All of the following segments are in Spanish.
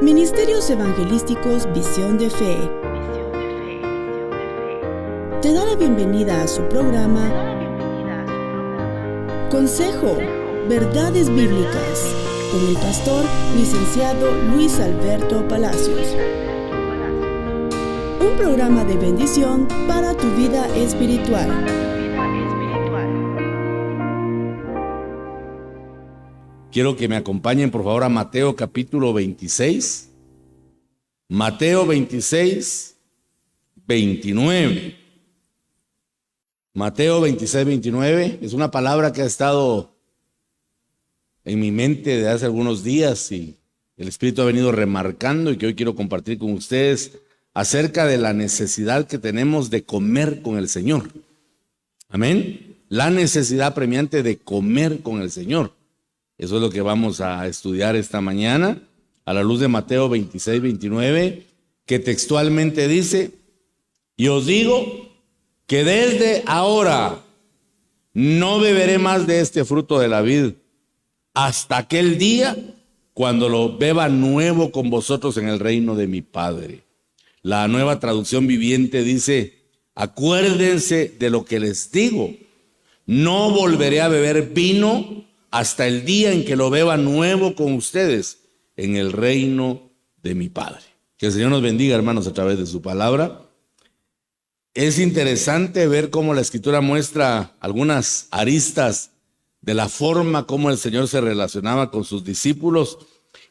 Ministerios Evangelísticos Visión de Fe te da la bienvenida a su programa Consejo, Verdades Bíblicas, con el pastor licenciado Luis Alberto Palacios. Un programa de bendición para tu vida espiritual. Quiero que me acompañen por favor a Mateo capítulo 26. Mateo 26, 29. Mateo 26, 29 es una palabra que ha estado en mi mente desde hace algunos días y el Espíritu ha venido remarcando y que hoy quiero compartir con ustedes acerca de la necesidad que tenemos de comer con el Señor. Amén. La necesidad premiante de comer con el Señor. Eso es lo que vamos a estudiar esta mañana a la luz de Mateo 26, 29, que textualmente dice: y os digo que desde ahora no beberé más de este fruto de la vid hasta aquel día cuando lo beba nuevo con vosotros en el reino de mi Padre. La Nueva Traducción Viviente dice: acuérdense de lo que les digo, no volveré a beber vino hasta el día en que lo beba nuevo con ustedes en el reino de mi Padre. Que el Señor nos bendiga, hermanos, a través de su palabra. Es interesante ver cómo la Escritura muestra algunas aristas de la forma como el Señor se relacionaba con sus discípulos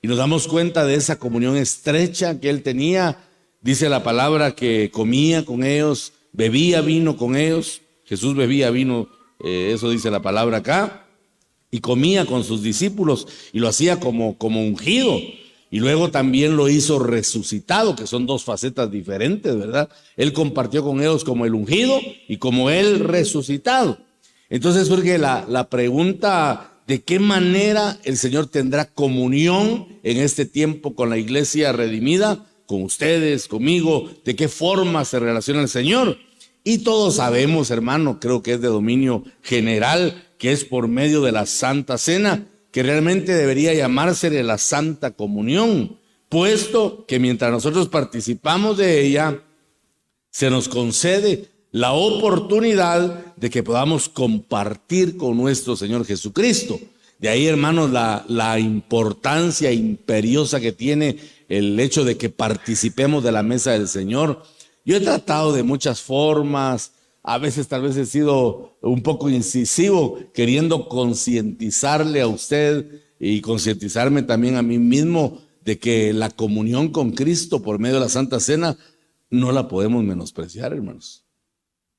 y nos damos cuenta de esa comunión estrecha que Él tenía. Dice la palabra que comía con ellos, bebía vino con ellos. Jesús bebía vino, eso dice la palabra acá. Y comía con sus discípulos y lo hacía como ungido. Y luego también lo hizo resucitado, que son dos facetas diferentes, ¿verdad? Él compartió con ellos como el ungido y como el resucitado. Entonces surge la pregunta: ¿de qué manera el Señor tendrá comunión en este tiempo con la iglesia redimida? Con ustedes, conmigo. ¿De qué forma se relaciona el Señor? Y todos sabemos, hermano, creo que es de dominio general, que es por medio de la Santa Cena, que realmente debería llamársele la Santa Comunión, puesto que mientras nosotros participamos de ella, se nos concede la oportunidad de que podamos compartir con nuestro Señor Jesucristo. De ahí, hermanos, la importancia imperiosa que tiene el hecho de que participemos de la mesa del Señor. Yo he tratado de muchas formas. A veces tal vez he sido un poco incisivo queriendo concientizarle a usted y concientizarme también a mí mismo de que la comunión con Cristo por medio de la Santa Cena no la podemos menospreciar, hermanos,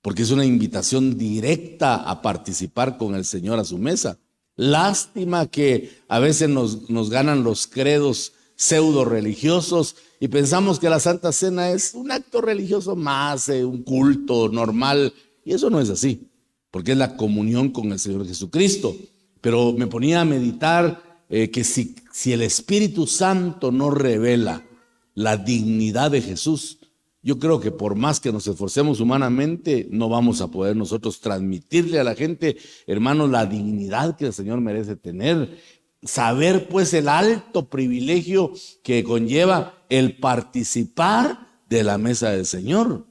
porque es una invitación directa a participar con el Señor a su mesa. Lástima que a veces nos ganan los credos pseudo religiosos y pensamos que la Santa Cena es un acto religioso más, un culto normal, y eso no es así, porque es la comunión con el Señor Jesucristo. Pero me ponía a meditar que si el Espíritu Santo no revela la dignidad de Jesús, yo creo que por más que nos esforcemos humanamente, no vamos a poder nosotros transmitirle a la gente, hermanos, la dignidad que el Señor merece tener. Saber pues el alto privilegio que conlleva el participar de la mesa del Señor.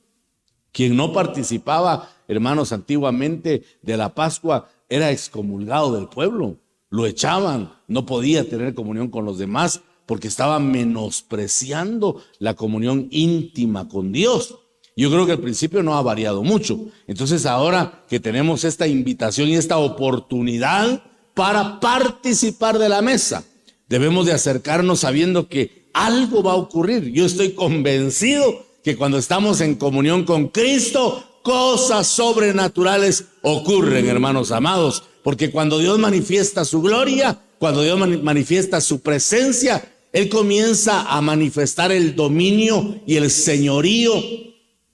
Quien no participaba, hermanos, antiguamente de la Pascua era excomulgado del pueblo. Lo echaban, no podía tener comunión con los demás porque estaba menospreciando la comunión íntima con Dios. Yo creo que al principio no ha variado mucho. Entonces ahora que tenemos esta invitación y esta oportunidad para participar de la mesa, debemos de acercarnos sabiendo que algo va a ocurrir. Yo estoy convencido que cuando estamos en comunión con Cristo, cosas sobrenaturales ocurren, hermanos amados, porque cuando Dios manifiesta su gloria, cuando Dios manifiesta su presencia, Él comienza a manifestar el dominio y el señorío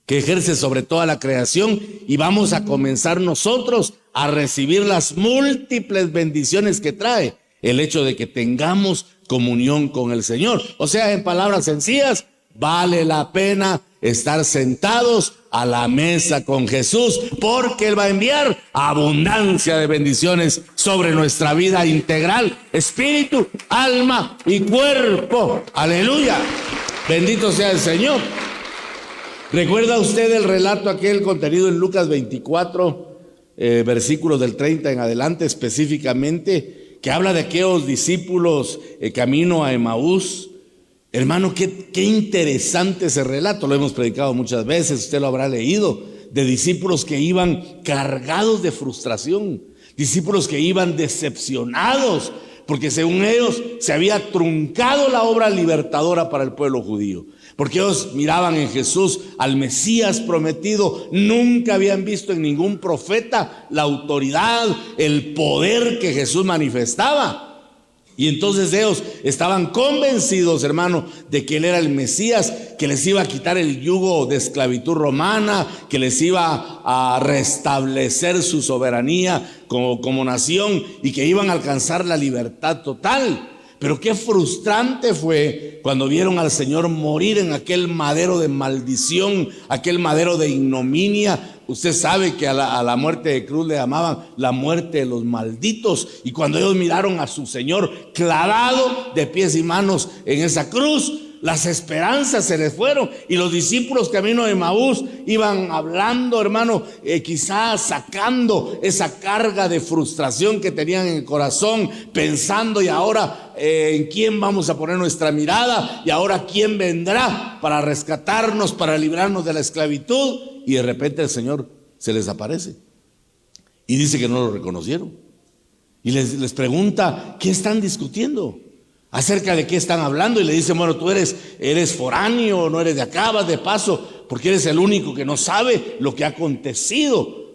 que ejerce sobre toda la creación, y vamos a comenzar nosotros a recibir las múltiples bendiciones que trae el hecho de que tengamos comunión con el Señor. O sea, en palabras sencillas, vale la pena estar sentados a la mesa con Jesús, porque Él va a enviar abundancia de bendiciones sobre nuestra vida integral, espíritu, alma y cuerpo. Aleluya. Bendito sea el Señor. ¿Recuerda usted el relato aquel contenido en Lucas 24, versículos del 30 en adelante específicamente, que habla de aquellos discípulos camino a Emaús? Hermano, qué interesante ese relato, lo hemos predicado muchas veces, usted lo habrá leído, de discípulos que iban cargados de frustración, discípulos que iban decepcionados, porque según ellos se había truncado la obra libertadora para el pueblo judío, porque ellos miraban en Jesús al Mesías prometido, nunca habían visto en ningún profeta la autoridad, el poder que Jesús manifestaba. Y entonces ellos estaban convencidos, hermano, de que Él era el Mesías, que les iba a quitar el yugo de esclavitud romana, que les iba a restablecer su soberanía como nación y que iban a alcanzar la libertad total. Pero qué frustrante fue cuando vieron al Señor morir en aquel madero de maldición, aquel madero de ignominia. Usted sabe que a la muerte de cruz le llamaban la muerte de los malditos. Y cuando ellos miraron a su Señor clavado de pies y manos en esa cruz, las esperanzas se les fueron. Y los discípulos camino de Emaús iban hablando, hermano, quizás sacando esa carga de frustración que tenían en el corazón, pensando: y ahora en quién vamos a poner nuestra mirada, y ahora quién vendrá para rescatarnos, para librarnos de la esclavitud. Y de repente el Señor se les aparece y dice que no lo reconocieron. Y les pregunta: ¿qué están discutiendo? ¿Acerca de qué están hablando? Y le dicen: bueno, tú eres foráneo, no eres de acá, vas de paso, porque eres el único que no sabe lo que ha acontecido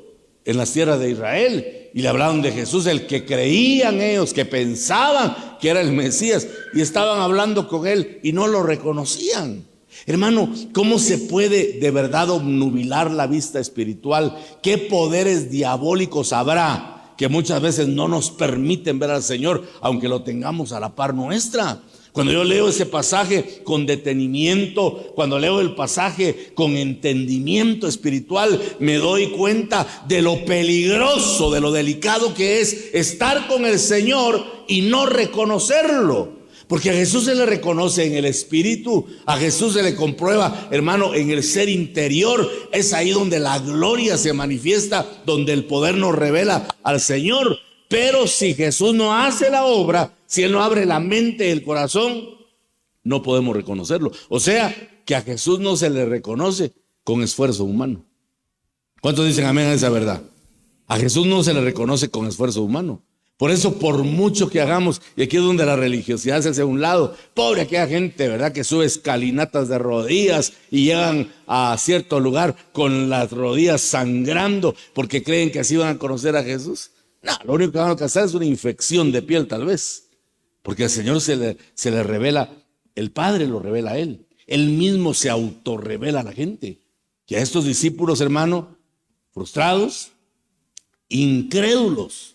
en las tierras de Israel. Y le hablaron de Jesús, el que creían ellos, que pensaban que era el Mesías, y estaban hablando con Él y no lo reconocían. Hermano, ¿cómo se puede de verdad obnubilar la vista espiritual? ¿Qué poderes diabólicos habrá que muchas veces no nos permiten ver al Señor, aunque lo tengamos a la par nuestra? Cuando yo leo ese pasaje con detenimiento, cuando leo el pasaje con entendimiento espiritual, me doy cuenta de lo peligroso, de lo delicado que es estar con el Señor y no reconocerlo. Porque a Jesús se le reconoce en el espíritu, a Jesús se le comprueba, hermano, en el ser interior. Es ahí donde la gloria se manifiesta, donde el poder nos revela al Señor. Pero si Jesús no hace la obra, si Él no abre la mente y el corazón, no podemos reconocerlo. O sea, que a Jesús no se le reconoce con esfuerzo humano. ¿Cuántos dicen amén a esa verdad? A Jesús no se le reconoce con esfuerzo humano. Por eso, por mucho que hagamos, y aquí es donde la religiosidad se hace a un lado, pobre aquella gente, ¿verdad?, que sube escalinatas de rodillas y llegan a cierto lugar con las rodillas sangrando porque creen que así van a conocer a Jesús. No, lo único que van a alcanzar es una infección de piel, tal vez, porque al Señor se le revela, el Padre lo revela a Él. Él mismo se autorrevela a la gente. Y a estos discípulos, hermano, frustrados, incrédulos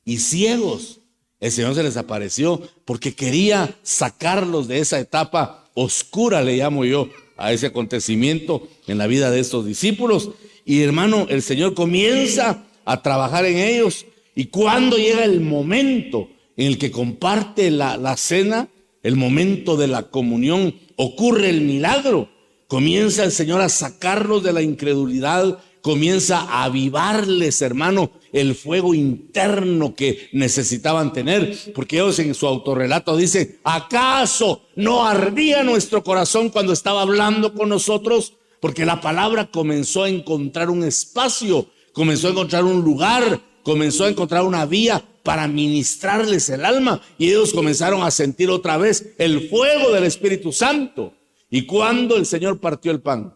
y ciegos, el Señor se les apareció porque quería sacarlos de esa etapa oscura, le llamo yo, a ese acontecimiento en la vida de estos discípulos. Y hermano, el Señor comienza a trabajar en ellos, y cuando llega el momento en el que comparte la cena, el momento de la comunión, ocurre el milagro. Comienza el Señor a sacarlos de la incredulidad, comienza a avivarles, hermano, el fuego interno que necesitaban tener, porque ellos en su autorrelato dicen: ¿acaso no ardía nuestro corazón cuando estaba hablando con nosotros? Porque la palabra comenzó a encontrar un espacio, comenzó a encontrar un lugar, comenzó a encontrar una vía para ministrarles el alma, y ellos comenzaron a sentir otra vez el fuego del Espíritu Santo. Y cuando el Señor partió el pan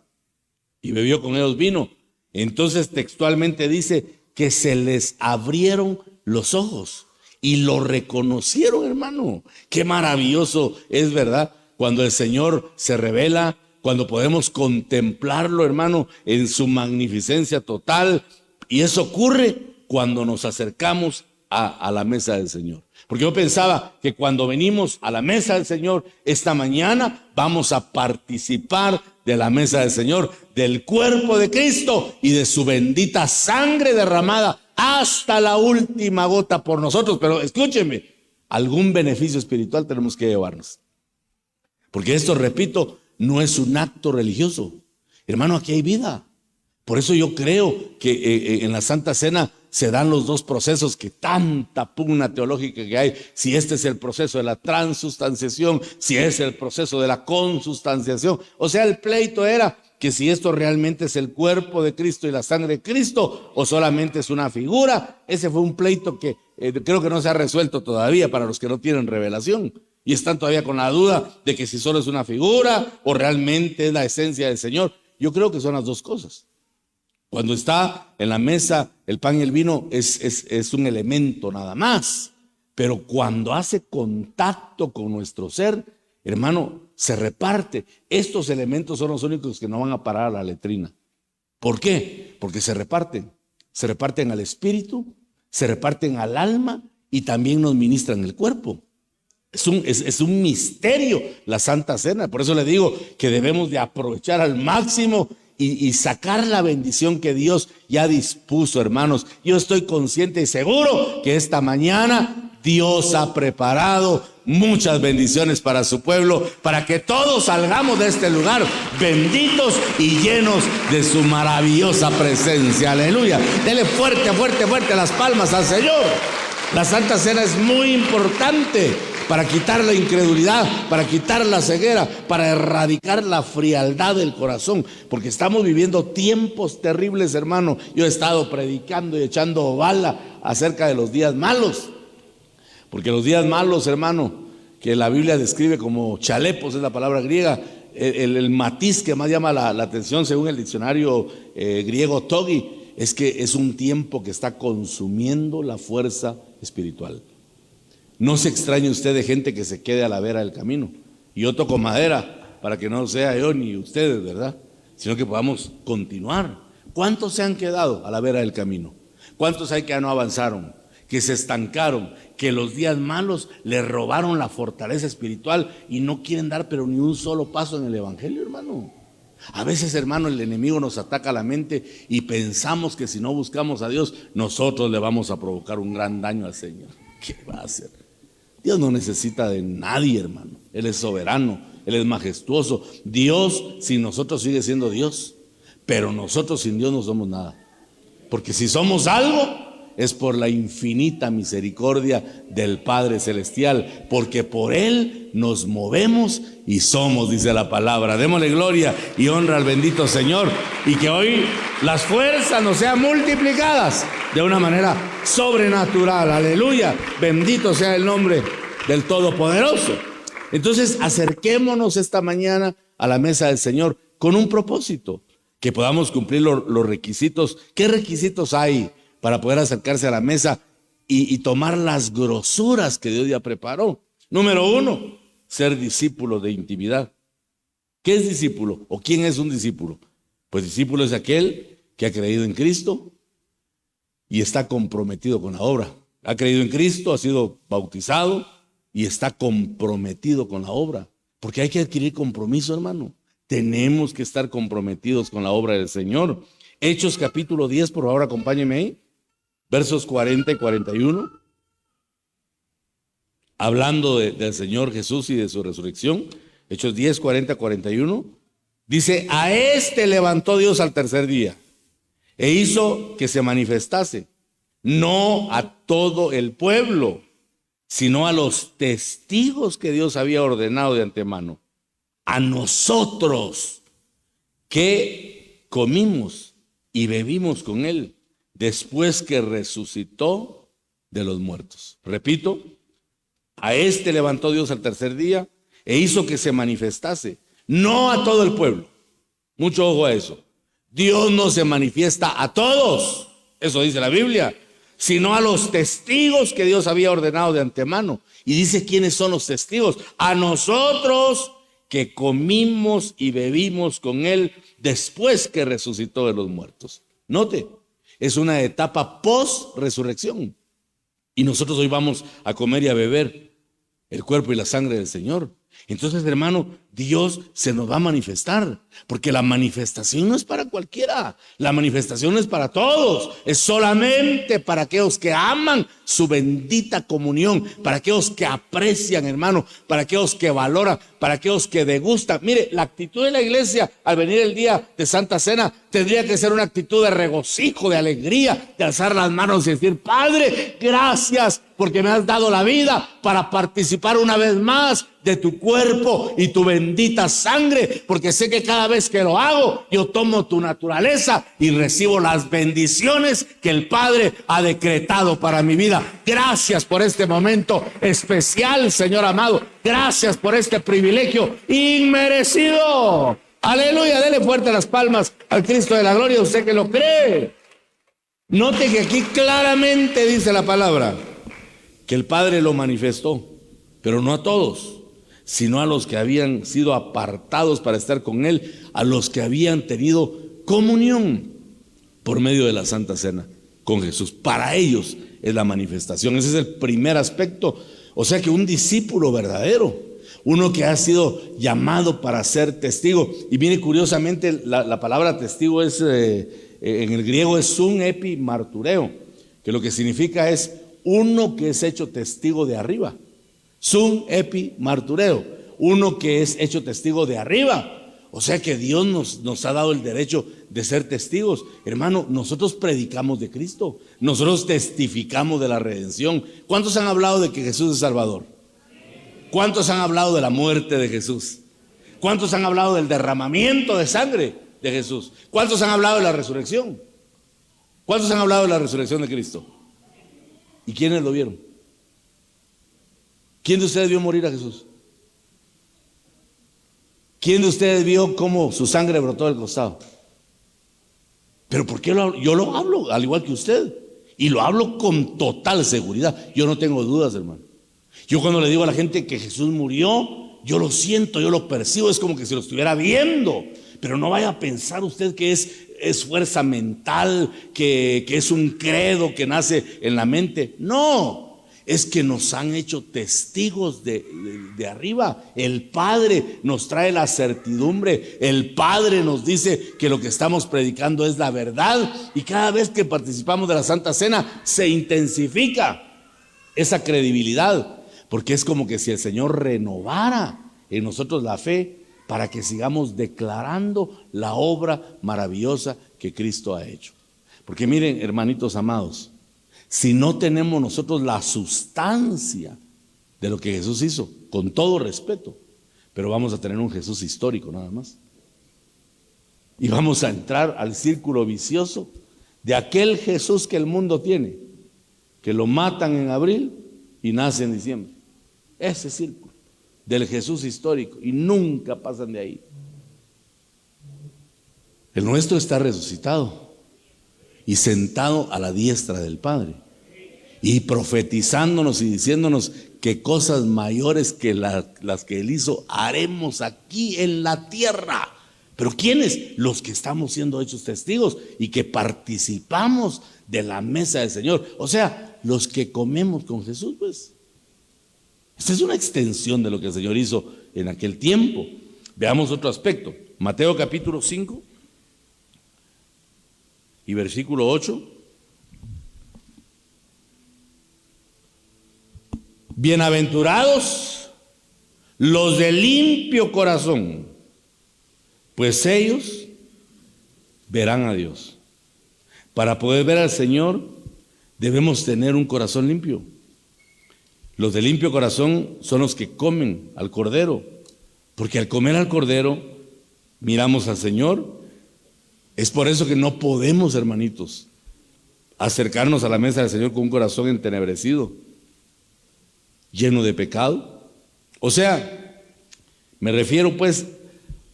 y bebió con ellos vino, entonces textualmente dice que se les abrieron los ojos y lo reconocieron, hermano. Qué maravilloso es, ¿verdad?, cuando el Señor se revela, cuando podemos contemplarlo, hermano, en su magnificencia total. Y eso ocurre cuando nos acercamos a la mesa del Señor. Porque yo pensaba que cuando venimos a la mesa del Señor esta mañana, vamos a participar de la mesa del Señor, del cuerpo de Cristo y de su bendita sangre derramada hasta la última gota por nosotros. Pero escúcheme, algún beneficio espiritual tenemos que llevarnos. Porque esto, repito, no es un acto religioso. Hermano, aquí hay vida. Por eso yo creo que en la Santa Cena se dan los dos procesos, que tanta pugna teológica que hay, si este es el proceso de la transustanciación, si es el proceso de la consustanciación. O sea, el pleito era que si esto realmente es el cuerpo de Cristo y la sangre de Cristo, o solamente es una figura. Ese fue un pleito que creo que no se ha resuelto todavía para los que no tienen revelación. Y están todavía con la duda de que si solo es una figura o realmente es la esencia del Señor. Yo creo que son las dos cosas. Cuando está en la mesa el pan y el vino es un elemento nada más. Pero cuando hace contacto con nuestro ser, hermano, se reparte. Estos elementos son los únicos que no van a parar a la letrina. ¿Por qué? Porque se reparten. Se reparten al espíritu, se reparten al alma y también nos ministran el cuerpo. Es un misterio la Santa Cena. Por eso le digo que debemos de aprovechar al máximo y sacar la bendición que Dios ya dispuso, hermanos. Yo estoy consciente y seguro que esta mañana Dios ha preparado muchas bendiciones para su pueblo, para que todos salgamos de este lugar benditos y llenos de su maravillosa presencia. Aleluya. Dele fuerte, fuerte, fuerte las palmas al Señor. La Santa Cena es muy importante para quitar la incredulidad, para quitar la ceguera, para erradicar la frialdad del corazón, porque estamos viviendo tiempos terribles, hermano. Yo he estado predicando y echando bala acerca de los días malos, porque los días malos, hermano, que la Biblia describe como chalepos, es la palabra griega, el matiz que más llama la atención según el diccionario griego Togi, es que es un tiempo que está consumiendo la fuerza espiritual. No se extrañe usted de gente que se quede a la vera del camino. Y yo toco madera para que no sea yo ni ustedes, ¿verdad? Sino que podamos continuar. ¿Cuántos se han quedado a la vera del camino? ¿Cuántos hay que ya no avanzaron? Que se estancaron, que los días malos le robaron la fortaleza espiritual y no quieren dar pero ni un solo paso en el evangelio, hermano. A veces, hermano, el enemigo nos ataca la mente y pensamos que si no buscamos a Dios, nosotros le vamos a provocar un gran daño al Señor. ¿Qué va a hacer? Dios no necesita de nadie, hermano. Él es soberano, Él es majestuoso. Dios sin nosotros sigue siendo Dios, pero nosotros sin Dios no somos nada. Porque si somos algo, es por la infinita misericordia del Padre Celestial, porque por Él nos movemos y somos, dice la palabra. Démosle gloria y honra al bendito Señor, y que hoy las fuerzas nos sean multiplicadas de una manera sobrenatural. Aleluya, bendito sea el nombre del Todopoderoso. Entonces acerquémonos esta mañana a la mesa del Señor con un propósito, que podamos cumplir los requisitos. ¿Qué requisitos hay para poder acercarse a la mesa y tomar las grosuras que Dios ya preparó? Número 1, ser discípulo de intimidad. ¿Qué es discípulo? ¿O quién es un discípulo? Pues discípulo es aquel que ha creído en Cristo y está comprometido con la obra. Ha creído en Cristo, ha sido bautizado y está comprometido con la obra. Porque hay que adquirir compromiso, hermano. Tenemos que estar comprometidos con la obra del Señor. Hechos capítulo 10, por favor, acompáñenme ahí. Versos 40 y 41. Hablando del Señor Jesús y de su resurrección. Hechos 10, 40, 41. Dice: a este levantó Dios al tercer día e hizo que se manifestase, no a todo el pueblo, sino a los testigos que Dios había ordenado de antemano, a nosotros que comimos y bebimos con Él después que resucitó de los muertos. Repito, a este levantó Dios al tercer día e hizo que se manifestase, no a todo el pueblo. Mucho ojo a eso. Dios no se manifiesta a todos, eso dice la Biblia, sino a los testigos que Dios había ordenado de antemano. Y dice quiénes son los testigos: a nosotros que comimos y bebimos con Él después que resucitó de los muertos. Note, es una etapa post-resurrección. Y nosotros hoy vamos a comer y a beber el cuerpo y la sangre del Señor. Entonces, hermano, Dios se nos va a manifestar, porque la manifestación no es para cualquiera, la manifestación es para todos, es solamente para aquellos que aman su bendita comunión, para aquellos que aprecian, hermano, para aquellos que valoran, para aquellos que degustan. Mire, la actitud de la iglesia al venir el día de Santa Cena tendría que ser una actitud de regocijo, de alegría, de alzar las manos y decir: Padre, gracias porque me has dado la vida para participar una vez más de tu cuerpo y tu bendita sangre, porque sé que cada vez que lo hago, yo tomo tu naturaleza y recibo las bendiciones que el Padre ha decretado para mi vida. Gracias por este momento especial, Señor amado. Gracias por este privilegio inmerecido. Aleluya, dele fuerte las palmas al Cristo de la gloria, usted que lo cree. Note que aquí claramente dice la palabra que el Padre lo manifestó, pero no a todos, sino a los que habían sido apartados para estar con Él, a los que habían tenido comunión por medio de la Santa Cena con Jesús. Para ellos es la manifestación. Ese es el primer aspecto. O sea que un discípulo verdadero, uno que ha sido llamado para ser testigo. Y mire, curiosamente, la palabra testigo es, en el griego es sun epi martureo, que lo que significa es uno que es hecho testigo de arriba. Sun epi martureo, uno que es hecho testigo de arriba. O sea que Dios nos ha dado el derecho de ser testigos. Hermano, nosotros predicamos de Cristo, nosotros testificamos de la redención. ¿Cuántos han hablado de que Jesús es Salvador? ¿Cuántos han hablado de la muerte de Jesús? ¿Cuántos han hablado del derramamiento de sangre de Jesús? ¿Cuántos han hablado de la resurrección? ¿Cuántos han hablado de la resurrección de Cristo? ¿Y quiénes lo vieron? ¿Quién de ustedes vio morir a Jesús? ¿Quién de ustedes vio cómo su sangre brotó del costado? ¿Pero por qué lo hablo? Yo lo hablo al igual que usted, y lo hablo con total seguridad. Yo no tengo dudas, hermano. Yo cuando le digo a la gente que Jesús murió, yo lo siento, yo lo percibo, es como que si lo estuviera viendo. Pero no vaya a pensar usted que es fuerza mental, que es un credo que nace en la mente. No, es que nos han hecho testigos de arriba. El Padre nos trae la certidumbre, el Padre nos dice que lo que estamos predicando es la verdad, y cada vez que participamos de la Santa Cena se intensifica esa credibilidad, porque es como que si el Señor renovara en nosotros la fe para que sigamos declarando la obra maravillosa que Cristo ha hecho. Porque miren, hermanitos amados, si no tenemos nosotros la sustancia de lo que Jesús hizo, con todo respeto, pero vamos a tener un Jesús histórico nada más. Y vamos a entrar al círculo vicioso de aquel Jesús que el mundo tiene, que lo matan en abril y nace en diciembre. Ese círculo del Jesús histórico, y nunca pasan de ahí. El nuestro está resucitado y sentado a la diestra del Padre, y profetizándonos y diciéndonos que cosas mayores que las que Él hizo haremos aquí en la tierra. Pero ¿quiénes? Los que estamos siendo hechos testigos y que participamos de la mesa del Señor. O sea, los que comemos con Jesús, pues. Esta es una extensión de lo que el Señor hizo en aquel tiempo. Veamos otro aspecto. Mateo capítulo 5 y versículo 8. Bienaventurados los de limpio corazón, pues ellos verán a Dios. Para poder ver al Señor debemos tener un corazón limpio. Los de limpio corazón son los que comen al Cordero, porque al comer al Cordero miramos al Señor. Es por eso que no podemos, hermanitos, acercarnos a la mesa del Señor con un corazón entenebrecido, lleno de pecado. O sea, me refiero pues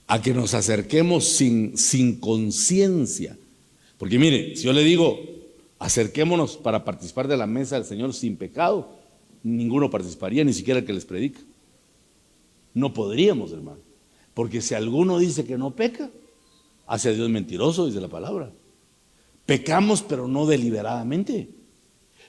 a que nos acerquemos sin conciencia. Porque mire, si yo le digo, acerquémonos para participar de la mesa del Señor sin pecado, ninguno participaría, ni siquiera el que les predica. No podríamos, hermano, porque si alguno dice que no peca, hace a Dios mentiroso, dice la palabra. Pecamos, pero no deliberadamente.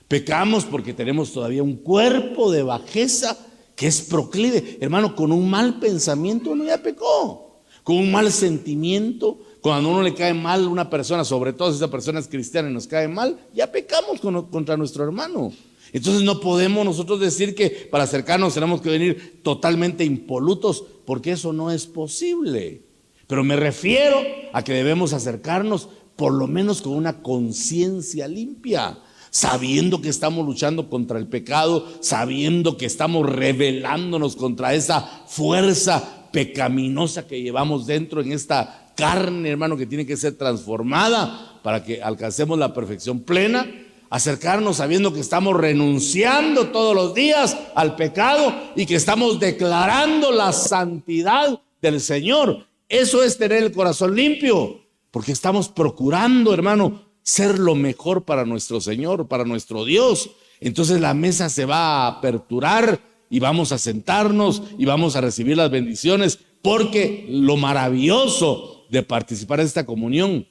Pecamos porque tenemos todavía un cuerpo de bajeza que es proclive. Hermano, con un mal pensamiento uno ya pecó, con un mal sentimiento. Cuando a uno le cae mal una persona, sobre todo si esa persona es cristiana y nos cae mal, ya pecamos contra nuestro hermano. Entonces no podemos nosotros decir que para acercarnos tenemos que venir totalmente impolutos, porque eso no es posible. Pero me refiero a que debemos acercarnos por lo menos con una conciencia limpia, sabiendo que estamos luchando contra el pecado, sabiendo que estamos rebelándonos contra esa fuerza pecaminosa que llevamos dentro en esta carne, hermano, que tiene que ser transformada para que alcancemos la perfección plena. Acercarnos sabiendo que estamos renunciando todos los días al pecado y que estamos declarando la santidad del Señor. Eso es tener el corazón limpio, porque estamos procurando, hermano, ser lo mejor para nuestro Señor, para nuestro Dios. Entonces la mesa se va a aperturar y vamos a sentarnos y vamos a recibir las bendiciones, porque lo maravilloso de participar en esta comunión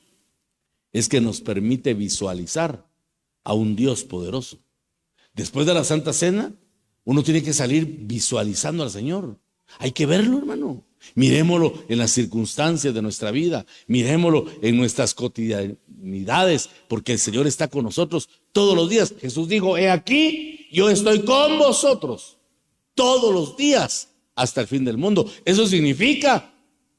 es que nos permite visualizar a un Dios poderoso. Después de la Santa Cena, uno tiene que salir visualizando al Señor. Hay que verlo, hermano. Mirémoslo en las circunstancias de nuestra vida, mirémoslo en nuestras cotidianidades, porque el Señor está con nosotros todos los días. Jesús dijo: he aquí, yo estoy con vosotros todos los días hasta el fin del mundo. Eso significa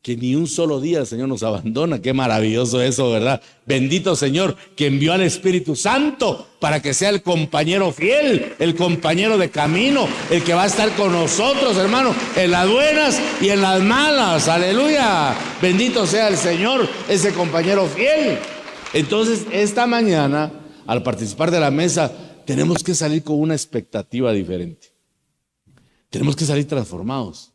que ni un solo día el Señor nos abandona. Qué maravilloso eso, ¿verdad? Bendito Señor, que envió al Espíritu Santo para que sea el compañero fiel, el compañero de camino, el que va a estar con nosotros, hermano, en las buenas y en las malas. Aleluya, bendito sea el Señor, ese compañero fiel. Entonces, esta mañana, al participar de la mesa, tenemos que salir con una expectativa diferente. Tenemos que salir transformados.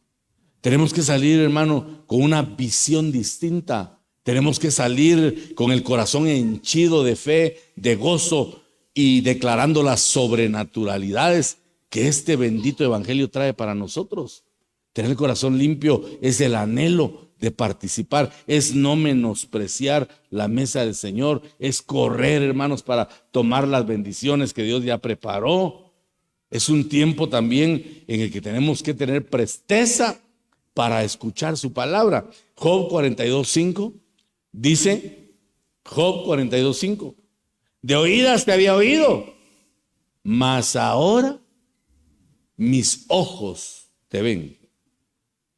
Tenemos que salir, hermano, con una visión distinta. Tenemos que salir con el corazón henchido de fe, de gozo y declarando las sobrenaturalidades que este bendito evangelio trae para nosotros. Tener el corazón limpio es el anhelo de participar, es no menospreciar la mesa del Señor, es correr, hermanos, para tomar las bendiciones que Dios ya preparó. Es un tiempo también en el que tenemos que tener presteza para escuchar su palabra. Job 42:5 dice, Job 42:5, de oídas te había oído, mas ahora mis ojos te ven.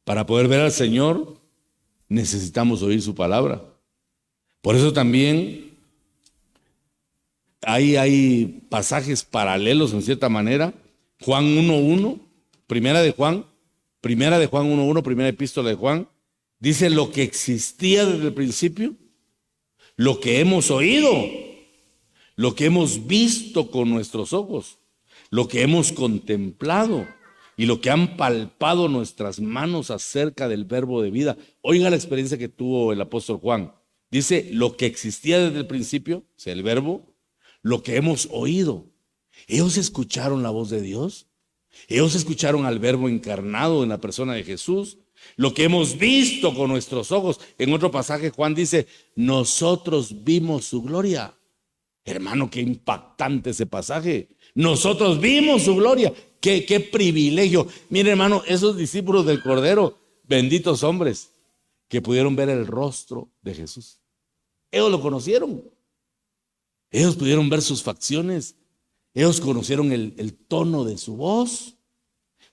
Para poder ver al Señor necesitamos oír su palabra. Por eso también hay pasajes paralelos en cierta manera. Juan 1:1, primera de Juan 1:1, primera epístola de Juan, dice: lo que existía desde el principio, lo que hemos oído, lo que hemos visto con nuestros ojos, lo que hemos contemplado y lo que han palpado nuestras manos acerca del verbo de vida. Oiga la experiencia que tuvo el apóstol Juan. Dice: lo que existía desde el principio, o sea, el verbo, lo que hemos oído. Ellos escucharon la voz de Dios. Ellos escucharon al verbo encarnado en la persona de Jesús. Lo que hemos visto con nuestros ojos. En otro pasaje Juan dice: nosotros vimos su gloria. Hermano, qué impactante ese pasaje. Nosotros vimos su gloria. Qué privilegio. Mire, hermano, esos discípulos del Cordero, benditos hombres, que pudieron ver el rostro de Jesús. Ellos lo conocieron. Ellos pudieron ver sus facciones. Ellos conocieron el tono de su voz.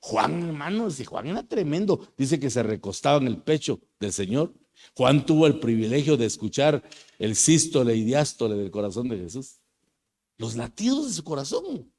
Juan, hermano, si Juan era tremendo. Dice que se recostaba en el pecho del Señor. Juan tuvo el privilegio de escuchar el sístole y diástole del corazón de Jesús, los latidos de su corazón.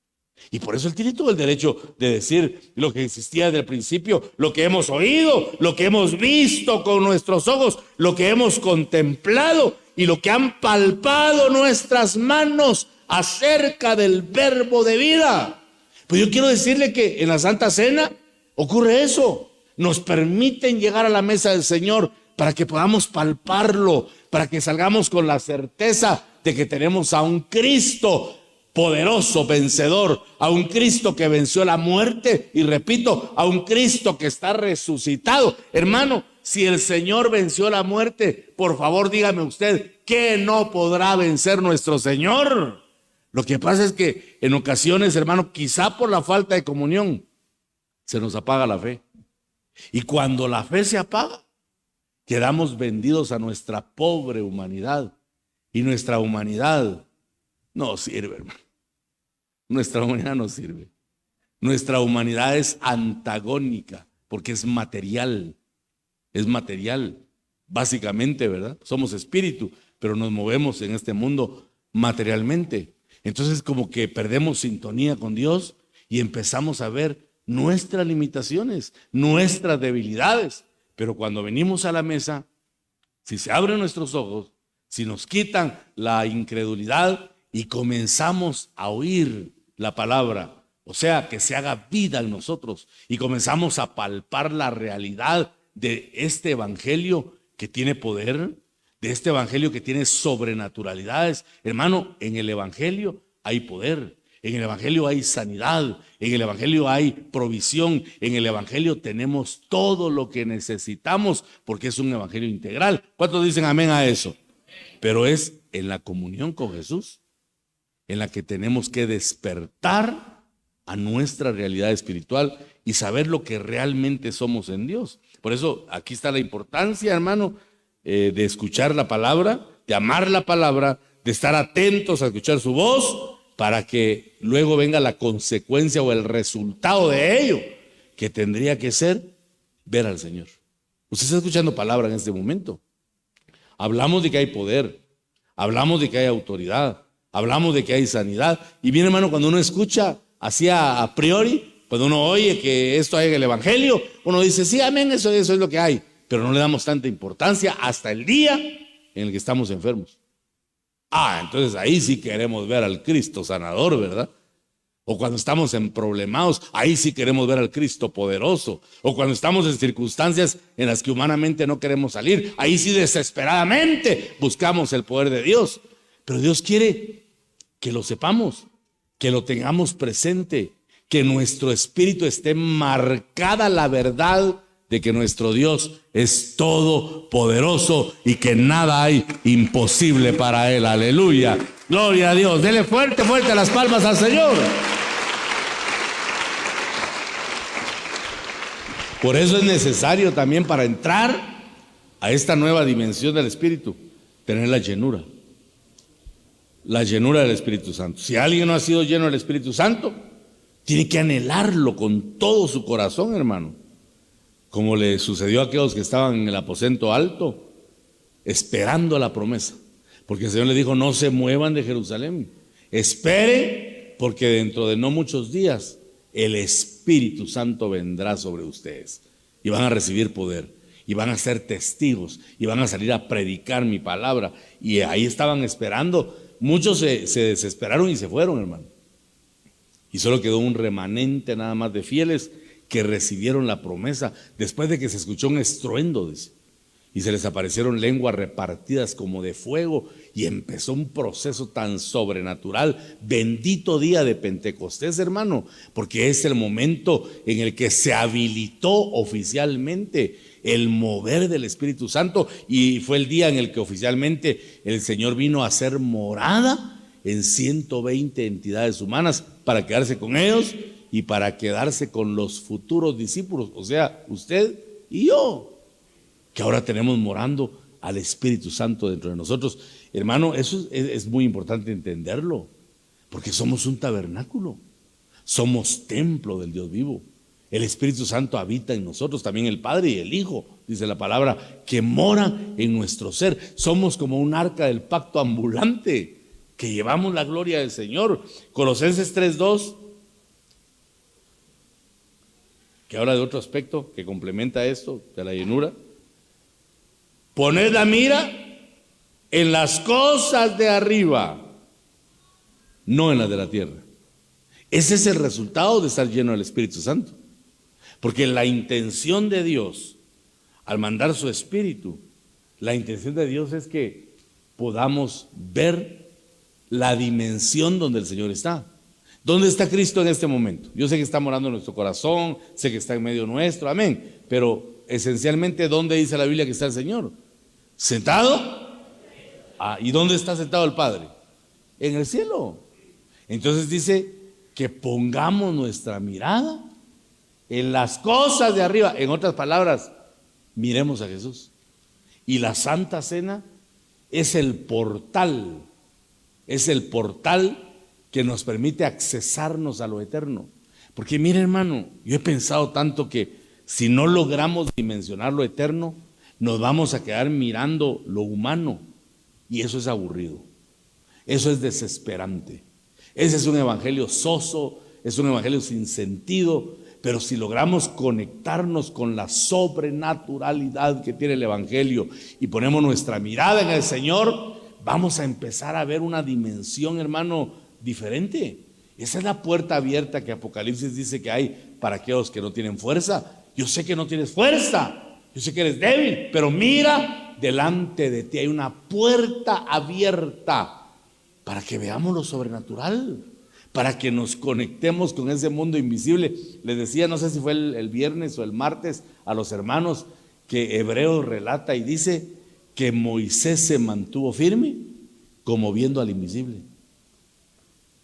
Y por eso él tiene todo el derecho de decir lo que existía desde el principio, lo que hemos oído, lo que hemos visto con nuestros ojos, lo que hemos contemplado y lo que han palpado nuestras manos acerca del verbo de vida. Pues yo quiero decirle que en la Santa Cena ocurre eso. Nos permiten llegar a la mesa del Señor para que podamos palparlo, para que salgamos con la certeza de que tenemos a un Cristo poderoso, vencedor, a un Cristo que venció la muerte y, repito, a un Cristo que está resucitado. Hermano, si el Señor venció la muerte, por favor dígame usted, ¿qué no podrá vencer nuestro Señor? Lo que pasa es que en ocasiones, hermano, quizá por la falta de comunión, se nos apaga la fe. Y cuando la fe se apaga, quedamos vendidos a nuestra pobre humanidad. Y nuestra humanidad no sirve, hermano. Nuestra humanidad no sirve. Nuestra humanidad es antagónica porque es material. Es material, básicamente, ¿verdad? Somos espíritu, pero nos movemos en este mundo materialmente. Entonces como que perdemos sintonía con Dios y empezamos a ver nuestras limitaciones, nuestras debilidades. Pero cuando venimos a la mesa, si se abren nuestros ojos, si nos quitan la incredulidad y comenzamos a oír la palabra, o sea, que se haga vida en nosotros y comenzamos a palpar la realidad de este evangelio que tiene poder, de este evangelio que tiene sobrenaturalidades. Hermano, en el evangelio hay poder, en el evangelio hay sanidad, en el evangelio hay provisión, en el evangelio tenemos todo lo que necesitamos porque es un evangelio integral. ¿Cuántos dicen amén a eso? Pero es en la comunión con Jesús en la que tenemos que despertar a nuestra realidad espiritual y saber lo que realmente somos en Dios. Por eso aquí está la importancia, hermano, de escuchar la palabra, de amar la palabra, de estar atentos a escuchar su voz, para que luego venga la consecuencia o el resultado de ello, que tendría que ser ver al Señor. Usted está escuchando palabra en este momento. Hablamos de que hay poder, hablamos de que hay autoridad, hablamos de que hay sanidad. Y bien, hermano, cuando uno escucha así a priori, cuando uno oye que esto hay en el evangelio, uno dice, sí, amén, eso es lo que hay. Pero no le damos tanta importancia hasta el día en el que estamos enfermos. Entonces ahí sí queremos ver al Cristo sanador, ¿verdad? O cuando estamos en problemados, ahí sí queremos ver al Cristo poderoso. O cuando estamos en circunstancias en las que humanamente no queremos salir, ahí sí desesperadamente buscamos el poder de Dios. Pero Dios quiere que lo sepamos, que lo tengamos presente, que nuestro espíritu esté marcada la verdad de que nuestro Dios es todopoderoso y que nada hay imposible para Él. Aleluya. Gloria a Dios. Dele fuerte, fuerte las palmas al Señor. Por eso es necesario también, para entrar a esta nueva dimensión del Espíritu, tener la llenura del Espíritu Santo. Si alguien no ha sido lleno del Espíritu Santo, tiene que anhelarlo con todo su corazón, hermano. Como le sucedió a aquellos que estaban en el aposento alto, esperando la promesa. Porque el Señor les dijo, no se muevan de Jerusalén. Esperen, porque dentro de no muchos días el Espíritu Santo vendrá sobre ustedes. Y van a recibir poder. Y van a ser testigos. Y van a salir a predicar mi palabra. Y ahí estaban esperando. Muchos se desesperaron y se fueron, hermano. Y solo quedó un remanente nada más de fieles que recibieron la promesa después de que se escuchó un estruendo, dice, y se les aparecieron lenguas repartidas como de fuego y empezó un proceso tan sobrenatural. Bendito día de Pentecostés, hermano, porque es el momento en el que se habilitó oficialmente el mover del Espíritu Santo, y fue el día en el que oficialmente el Señor vino a hacer morada en 120 entidades humanas para quedarse con ellos y para quedarse con los futuros discípulos, o sea, usted y yo, que ahora tenemos morando al Espíritu Santo dentro de nosotros. Hermano, eso es muy importante entenderlo, porque somos un tabernáculo, somos templo del Dios vivo. El Espíritu Santo habita en nosotros, también el Padre y el Hijo, dice la palabra, que mora en nuestro ser. Somos como un arca del pacto ambulante, que llevamos la gloria del Señor. Colosenses 3:2, que habla de otro aspecto que complementa esto, de la llenura. Poned la mira en las cosas de arriba, no en las de la tierra. Ese es el resultado de estar lleno del Espíritu Santo. Porque la intención de Dios, al mandar su Espíritu, la intención de Dios es que podamos ver la dimensión donde el Señor está. ¿Dónde está Cristo en este momento? Yo sé que está morando en nuestro corazón, sé que está en medio nuestro, amén. Pero esencialmente, ¿dónde dice la Biblia que está el Señor? ¿Sentado? ¿Y dónde está sentado el Padre? En el cielo. Entonces dice que pongamos nuestra mirada en las cosas de arriba. En otras palabras, miremos a Jesús. Y la Santa Cena es el portal que nos permite accesarnos a lo eterno. Porque mire, hermano, yo he pensado tanto que si no logramos dimensionar lo eterno, nos vamos a quedar mirando lo humano, y eso es aburrido, eso es desesperante. Ese es un evangelio soso, es un evangelio sin sentido. Pero si logramos conectarnos con la sobrenaturalidad que tiene el evangelio y ponemos nuestra mirada en el Señor, vamos a empezar a ver una dimensión, hermano, diferente. Esa es la puerta abierta que Apocalipsis dice que hay para aquellos que no tienen fuerza. Yo sé que no tienes fuerza, yo sé que eres débil, pero mira, delante de ti hay una puerta abierta para que veamos lo sobrenatural, para que nos conectemos con ese mundo invisible. Les decía, no sé si fue el viernes o el martes, a los hermanos, que Hebreos relata y dice que Moisés se mantuvo firme como viendo al invisible.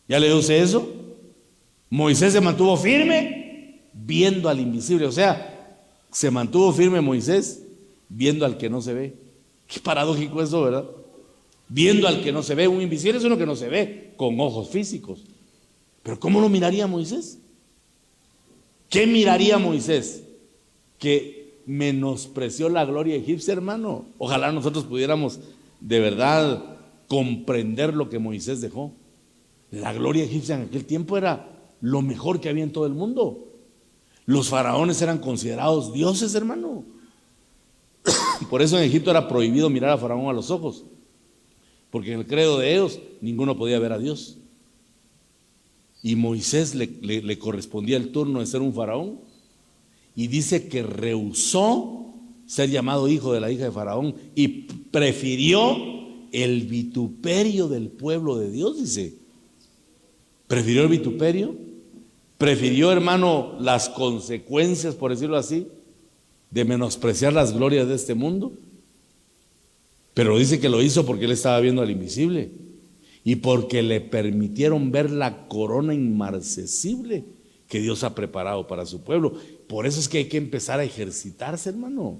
¿Ya le usted eso? Moisés se mantuvo firme viendo al invisible. O sea, se mantuvo firme Moisés viendo al que no se ve. Qué paradójico eso, ¿verdad? Viendo al que no se ve. Un invisible es uno que no se ve con ojos físicos. Pero ¿cómo lo miraría Moisés? ¿Qué miraría Moisés? Que menospreció la gloria egipcia, hermano. Ojalá nosotros pudiéramos de verdad comprender lo que Moisés dejó. La gloria egipcia en aquel tiempo era lo mejor que había en todo el mundo. Los faraones eran considerados dioses, hermano. Por eso en Egipto era prohibido mirar a Faraón a los ojos, porque en el credo de ellos ninguno podía ver a Dios. Y Moisés le correspondía el turno de ser un faraón, y dice que rehusó ser llamado hijo de la hija de Faraón y prefirió el vituperio del pueblo de Dios. Dice, prefirió el vituperio, prefirió, hermano, las consecuencias, por decirlo así, de menospreciar las glorias de este mundo. Pero dice que lo hizo porque él estaba viendo al invisible y porque le permitieron ver la corona inmarcesible que Dios ha preparado para su pueblo. Por eso es que hay que empezar a ejercitarse, hermano.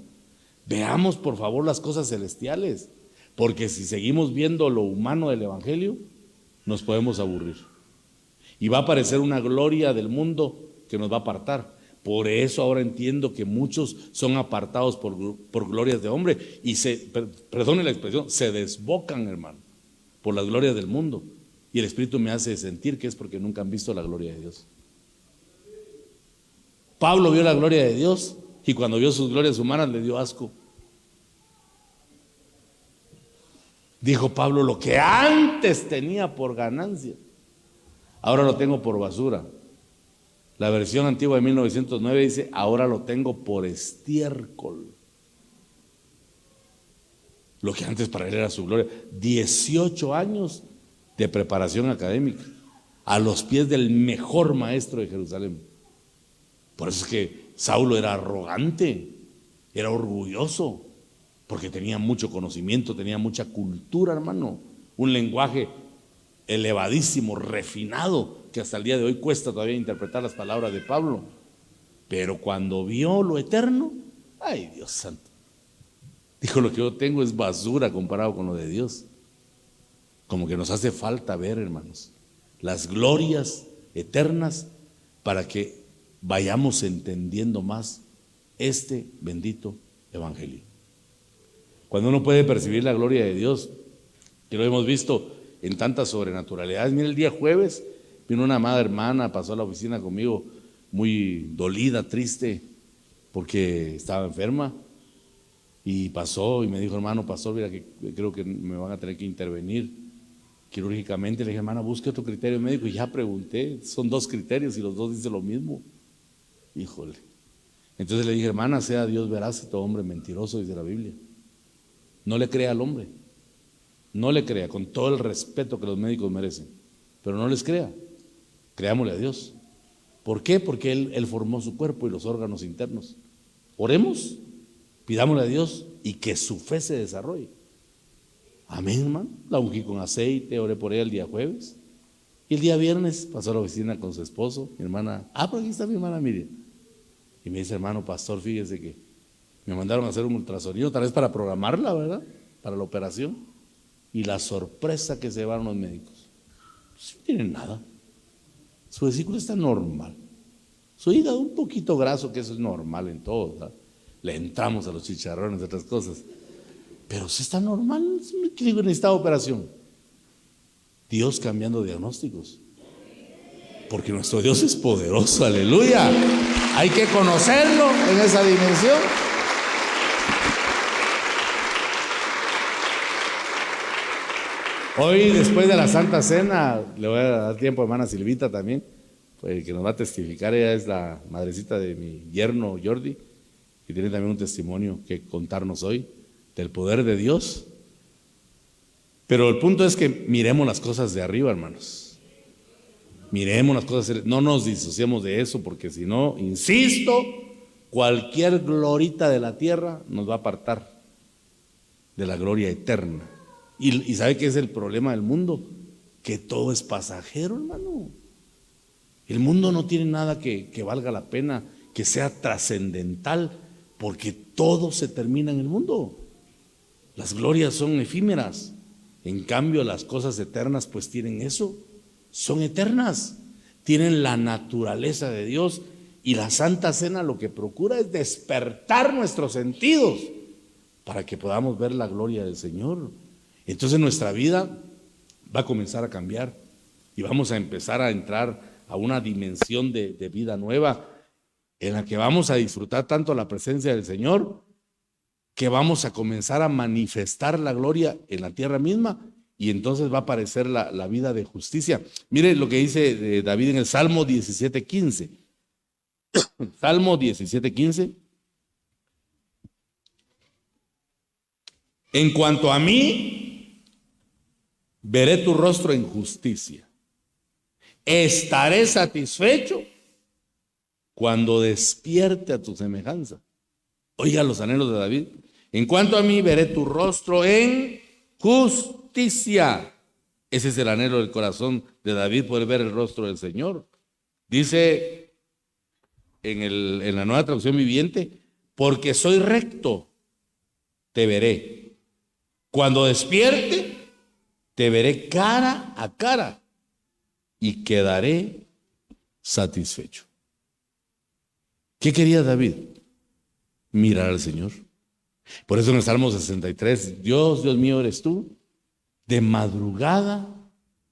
Veamos por favor las cosas celestiales, porque si seguimos viendo lo humano del evangelio, nos podemos aburrir y va a aparecer una gloria del mundo que nos va a apartar. Por eso ahora entiendo que muchos son apartados por glorias de hombre y perdone la expresión, se desbocan, hermano, por las glorias del mundo. Y el Espíritu me hace sentir que es porque nunca han visto la gloria de Dios. Pablo vio la gloria de Dios y cuando vio sus glorias humanas le dio asco. Dijo Pablo, lo que antes tenía por ganancia, ahora lo tengo por basura. La versión antigua de 1909 dice, ahora lo tengo por estiércol. Lo que antes para él era su gloria. 18 años de preparación académica a los pies del mejor maestro de Jerusalén. Por eso es que Saulo era arrogante, era orgulloso, porque tenía mucho conocimiento, tenía mucha cultura, hermano, un lenguaje elevadísimo, refinado, que hasta el día de hoy cuesta todavía interpretar las palabras de Pablo. Pero cuando vio lo eterno, ay Dios santo, dijo, lo que yo tengo es basura comparado con lo de Dios. Como que nos hace falta ver, hermanos, las glorias eternas para que vayamos entendiendo más este bendito evangelio. Cuando uno puede percibir la gloria de Dios, que lo hemos visto en tantas sobrenaturalidades. Mira, el día jueves vino una amada hermana, pasó a la oficina conmigo muy dolida, triste, porque estaba enferma, y pasó y me dijo, hermano pastor, mira que creo que me van a tener que intervenir quirúrgicamente. Le dije, hermana, busque otro criterio médico. Y ya pregunté, son 2 criterios y los 2 dicen lo mismo. Híjole. Entonces le dije, hermana, sea Dios veraz y todo hombre mentiroso, dice la Biblia. No le crea al hombre, no le crea, con todo el respeto que los médicos merecen, pero no les crea, creámosle a Dios. ¿Por qué? Porque Él formó su cuerpo y los órganos internos. Oremos, pidámosle a Dios y que su fe se desarrolle. Amén, hermano. La ungí con aceite, oré por ella el día jueves. Y el día viernes pasó a la oficina con su esposo, mi hermana. Por aquí está mi hermana Miriam. Y me dice, hermano pastor, fíjese que me mandaron a hacer un ultrasonido, tal vez para programarla, ¿verdad? Para la operación. Y la sorpresa que se llevaron los médicos. Pues no tienen nada. Su vesícula está normal. Su hígado un poquito graso, que eso es normal en todo, ¿verdad? Le entramos a los chicharrones y otras cosas. Pero si está normal, ¿qué digo? Necesita operación. Dios cambiando diagnósticos. Porque nuestro Dios es poderoso, aleluya. Hay que conocerlo en esa dimensión. Hoy, después de la Santa Cena, le voy a dar tiempo a hermana Silvita también, pues, que nos va a testificar. Ella es la madrecita de mi yerno Jordi, y tiene también un testimonio que contarnos hoy del poder de Dios. Pero el punto es que miremos las cosas de arriba, hermanos. Miremos las cosas, no nos disociemos de eso, porque si no, insisto, cualquier glorita de la tierra nos va a apartar de la gloria eterna. Y ¿sabe qué es el problema del mundo? Que todo es pasajero, hermano. El mundo no tiene nada que valga la pena, que sea trascendental, porque todo se termina en el mundo. Las glorias son efímeras. En cambio, las cosas eternas pues tienen eso, son eternas, tienen la naturaleza de Dios. Y la Santa Cena lo que procura es despertar nuestros sentidos para que podamos ver la gloria del Señor. Entonces nuestra vida va a comenzar a cambiar y vamos a empezar a entrar a una dimensión de vida nueva, en la que vamos a disfrutar tanto la presencia del Señor, que vamos a comenzar a manifestar la gloria en la tierra misma, y entonces va a aparecer la vida de justicia. Mire lo que dice David en el Salmo 17:15. Salmo 17:15. En cuanto a mí, veré tu rostro en justicia. Estaré satisfecho cuando despierte a tu semejanza. Oiga los anhelos de David. En cuanto a mí, veré tu rostro en justicia. Ese es el anhelo del corazón de David, poder ver el rostro del Señor. Dice en la Nueva Traducción Viviente, porque soy recto, te veré. Cuando despierte, te veré cara a cara y quedaré satisfecho. ¿Qué quería David? Mirar al Señor. Por eso en el Salmo 63, Dios, Dios mío eres tú, de madrugada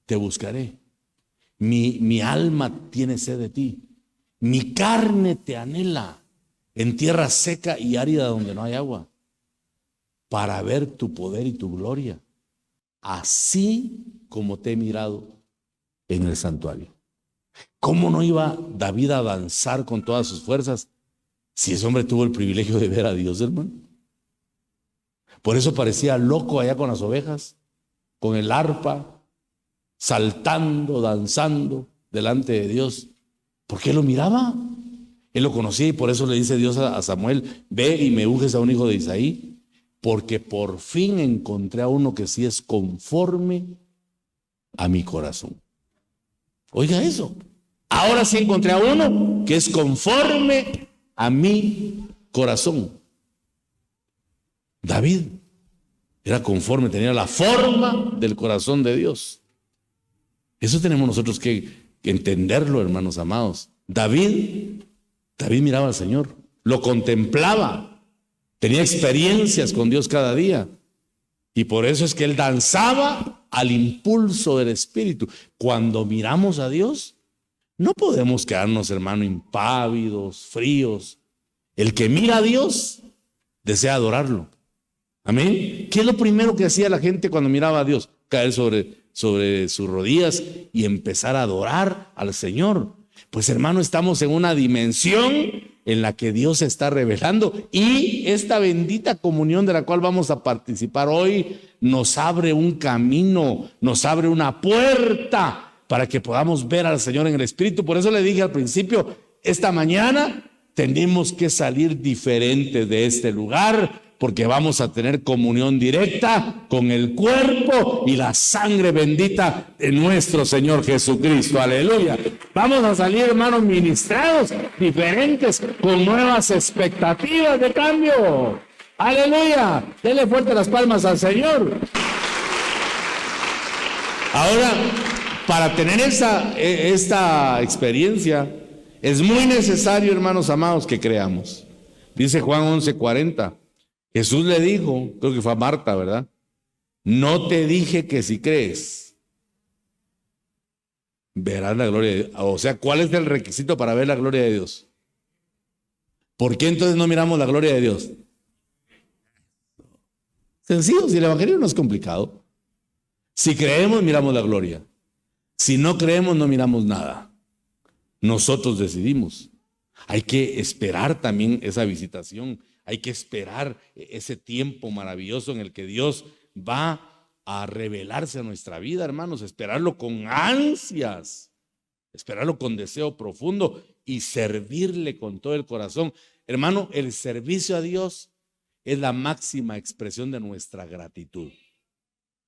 te buscaré. Mi alma tiene sed de ti, mi carne te anhela en tierra seca y árida donde no hay agua, para ver tu poder y tu gloria, así como te he mirado en el santuario. ¿Cómo no iba David a danzar con todas sus fuerzas si ese hombre tuvo el privilegio de ver a Dios, hermano? Por eso parecía loco allá con las ovejas, con el arpa, saltando, danzando delante de Dios. ¿Por qué lo miraba? Él lo conocía, y por eso le dice Dios a Samuel, ve y me unges a un hijo de Isaí, porque por fin encontré a uno que sí es conforme a mi corazón. Oiga eso. Ahora sí encontré a uno que es conforme a mi corazón. David era conforme, tenía la forma del corazón de Dios. Eso tenemos nosotros que entenderlo, hermanos amados. David miraba al Señor, lo contemplaba, tenía experiencias con Dios cada día. Y por eso es que él danzaba al impulso del Espíritu. Cuando miramos a Dios, no podemos quedarnos, hermano, impávidos, fríos. El que mira a Dios desea adorarlo. Amén. ¿Qué es lo primero que hacía la gente cuando miraba a Dios? Caer sobre sus rodillas y empezar a adorar al Señor. Pues, hermano, estamos en una dimensión en la que Dios se está revelando, y esta bendita comunión de la cual vamos a participar hoy nos abre un camino, nos abre una puerta para que podamos ver al Señor en el Espíritu. Por eso le dije al principio, esta mañana tenemos que salir diferentes de este lugar porque vamos a tener comunión directa con el cuerpo y la sangre bendita de nuestro Señor Jesucristo. Aleluya. Vamos a salir, hermanos, ministrados, diferentes, con nuevas expectativas de cambio. Aleluya. Denle fuerte las palmas al Señor. Ahora, para tener esta experiencia, es muy necesario, hermanos amados, que creamos. Dice Juan 11:40. Jesús le dijo, creo que fue a Marta, ¿verdad? No te dije que si crees, verás la gloria de Dios. O sea, ¿cuál es el requisito para ver la gloria de Dios? ¿Por qué entonces no miramos la gloria de Dios? Sencillo, si el evangelio no es complicado. Si creemos, miramos la gloria. Si no creemos, no miramos nada. Nosotros decidimos. Hay que esperar también esa visitación. Hay que esperar ese tiempo maravilloso en el que Dios va a revelarse a nuestra vida, hermanos. Esperarlo con ansias, esperarlo con deseo profundo y servirle con todo el corazón. Hermano, el servicio a Dios es la máxima expresión de nuestra gratitud.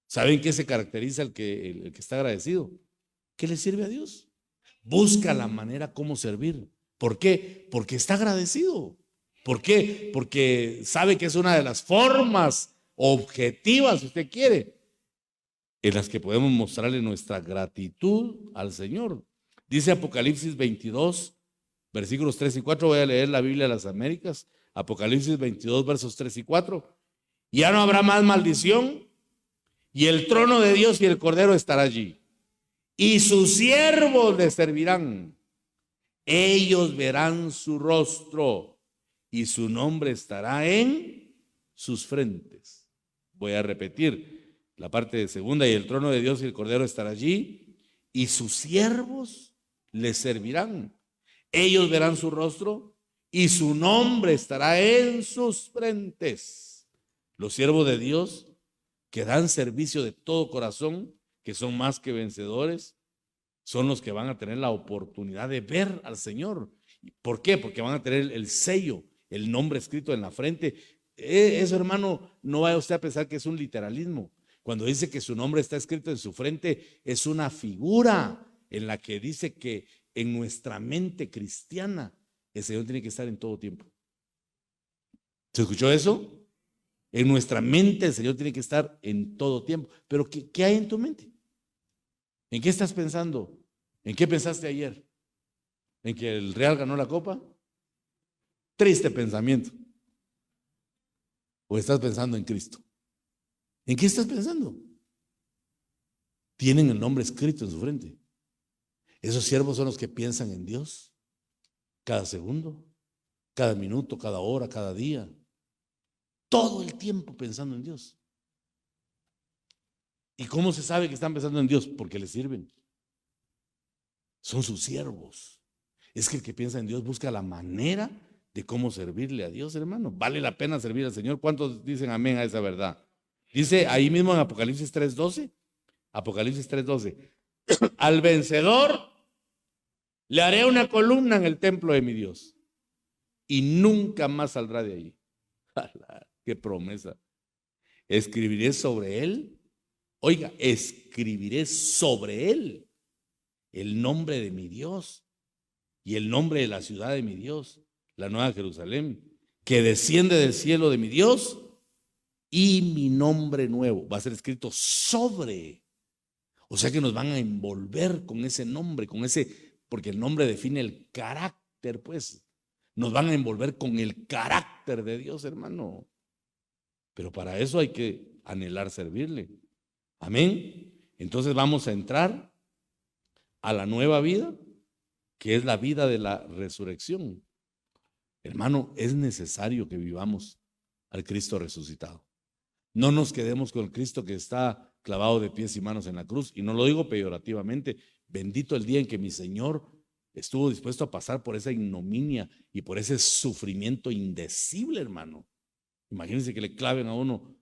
¿Saben qué se caracteriza el que está agradecido? Que le sirve a Dios. Busca la manera cómo servir. ¿Por qué? Porque está agradecido. ¿Por qué? Porque sabe que es una de las formas objetivas, si usted quiere, en las que podemos mostrarle nuestra gratitud al Señor. Dice Apocalipsis 22, versículos 3 y 4. Voy a leer la Biblia de las Américas. Apocalipsis 22, versos 3 y 4. Ya no habrá más maldición, y el trono de Dios y el Cordero estará allí, y sus siervos le servirán. Ellos verán su rostro, y su nombre estará en sus frentes. Voy a repetir la parte de segunda. Y el trono de Dios y el Cordero estará allí, y sus siervos le servirán. Ellos verán su rostro, y su nombre estará en sus frentes. Los siervos de Dios que dan servicio de todo corazón, que son más que vencedores, son los que van a tener la oportunidad de ver al Señor. ¿Por qué? Porque van a tener el sello, el nombre escrito en la frente. Eso, hermano, no vaya usted a pensar que es un literalismo. Cuando dice que su nombre está escrito en su frente, es una figura en la que dice que en nuestra mente cristiana el Señor tiene que estar en todo tiempo. ¿Se escuchó eso? En nuestra mente el Señor tiene que estar en todo tiempo. Pero ¿qué hay en tu mente? ¿En qué estás pensando? ¿En qué pensaste ayer? ¿En que el Real ganó la copa? Triste pensamiento. ¿O estás pensando en Cristo? ¿En qué estás pensando? Tienen el nombre escrito en su frente. Esos siervos son los que piensan en Dios cada segundo, cada minuto, cada hora, cada día. Todo el tiempo pensando en Dios. ¿Y cómo se sabe que están pensando en Dios? Porque le sirven. Son sus siervos. Es que el que piensa en Dios busca la manera de cómo servirle a Dios, hermano. Vale la pena servir al Señor. ¿Cuántos dicen amén a esa verdad? Dice ahí mismo en Apocalipsis 3:12. Apocalipsis 3:12. Al vencedor le haré una columna en el templo de mi Dios, y nunca más saldrá de allí. ¡Qué promesa! Escribiré sobre él. Oiga, escribiré sobre él el nombre de mi Dios y el nombre de la ciudad de mi Dios, la Nueva Jerusalén, que desciende del cielo de mi Dios, y mi nombre nuevo va a ser escrito sobre. O sea que nos van a envolver con ese nombre, porque el nombre define el carácter, pues. Nos van a envolver con el carácter de Dios, hermano. Pero para eso hay que anhelar servirle. Amén. Entonces vamos a entrar a la nueva vida, que es la vida de la resurrección. Hermano, es necesario que vivamos al Cristo resucitado. No nos quedemos con el Cristo que está clavado de pies y manos en la cruz. Y no lo digo peyorativamente. Bendito el día en que mi Señor estuvo dispuesto a pasar por esa ignominia y por ese sufrimiento indecible, hermano. Imagínense que le claven a uno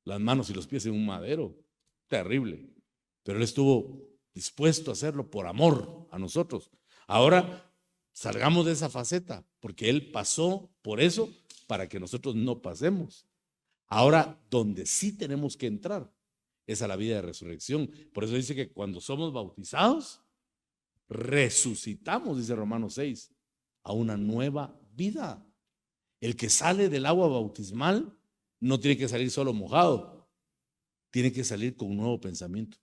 las manos y los pies en un madero. Terrible. Pero Él estuvo dispuesto a hacerlo por amor a nosotros. Ahora salgamos de esa faceta, porque Él pasó por eso para que nosotros no pasemos. Ahora, donde sí tenemos que entrar es a la vida de resurrección. Por eso dice que cuando somos bautizados, resucitamos, dice Romanos 6, a una nueva vida. El que sale del agua bautismal no tiene que salir solo mojado, tiene que salir con un nuevo pensamiento.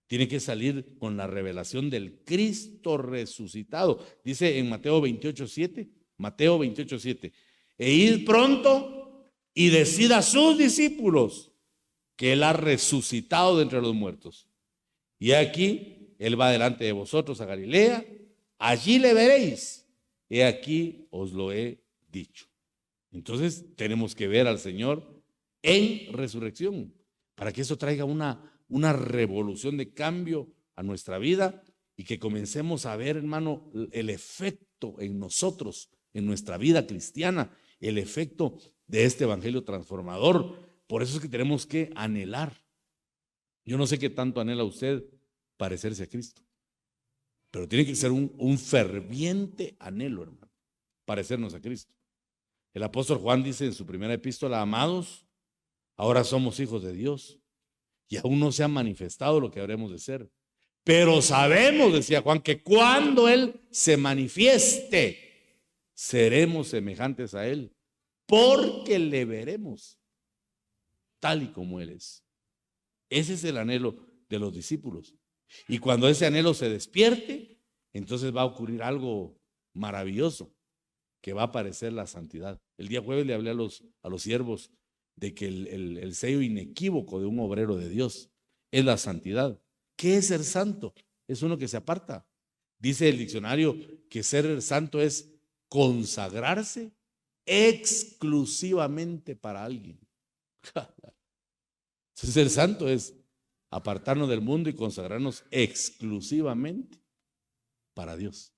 Tiene que salir con la revelación del Cristo resucitado. Dice en Mateo 28:7, e id pronto y decid a sus discípulos que Él ha resucitado de entre los muertos. Y aquí, Él va delante de vosotros a Galilea, allí le veréis. He aquí os lo he dicho. Entonces tenemos que ver al Señor en resurrección, para que eso traiga una revolución de cambio a nuestra vida y que comencemos a ver, hermano, el efecto en nosotros, en nuestra vida cristiana, el efecto de este evangelio transformador. Por eso es que tenemos que anhelar. Yo no sé qué tanto anhela usted parecerse a Cristo, pero tiene que ser un ferviente anhelo, hermano, parecernos a Cristo. El apóstol Juan dice en su primera epístola: amados, ahora somos hijos de Dios y aún no se ha manifestado lo que habremos de ser. Pero sabemos, decía Juan, que cuando Él se manifieste, seremos semejantes a Él, porque le veremos tal y como Él es. Ese es el anhelo de los discípulos. Y cuando ese anhelo se despierte, entonces va a ocurrir algo maravilloso, que va a aparecer la santidad. El día jueves le hablé a los siervos de que el sello inequívoco de un obrero de Dios es la santidad. ¿Qué es ser santo? Es uno que se aparta. Dice el diccionario que ser santo es consagrarse exclusivamente para alguien. Ser santo es apartarnos del mundo y consagrarnos exclusivamente para Dios.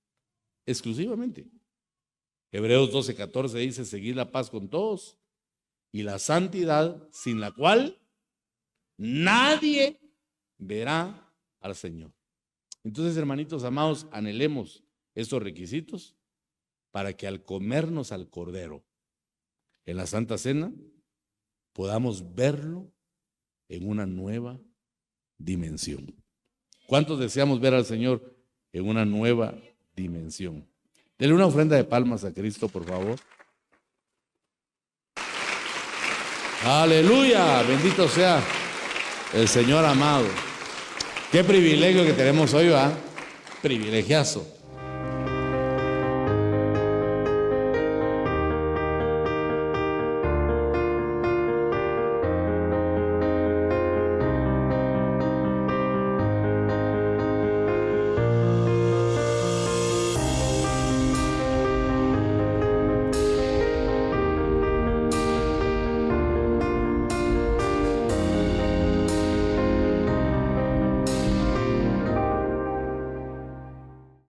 Exclusivamente. Hebreos 12:14 dice: seguid la paz con todos y la santidad, sin la cual nadie verá al Señor. Entonces, hermanitos amados, anhelemos estos requisitos para que al comernos al Cordero en la Santa Cena podamos verlo en una nueva dimensión. ¿Cuántos deseamos ver al Señor en una nueva dimensión? Denle una ofrenda de palmas a Cristo, por favor. Aleluya, bendito sea el Señor amado. Qué privilegio que tenemos hoy, ¿verdad? Privilegiazo.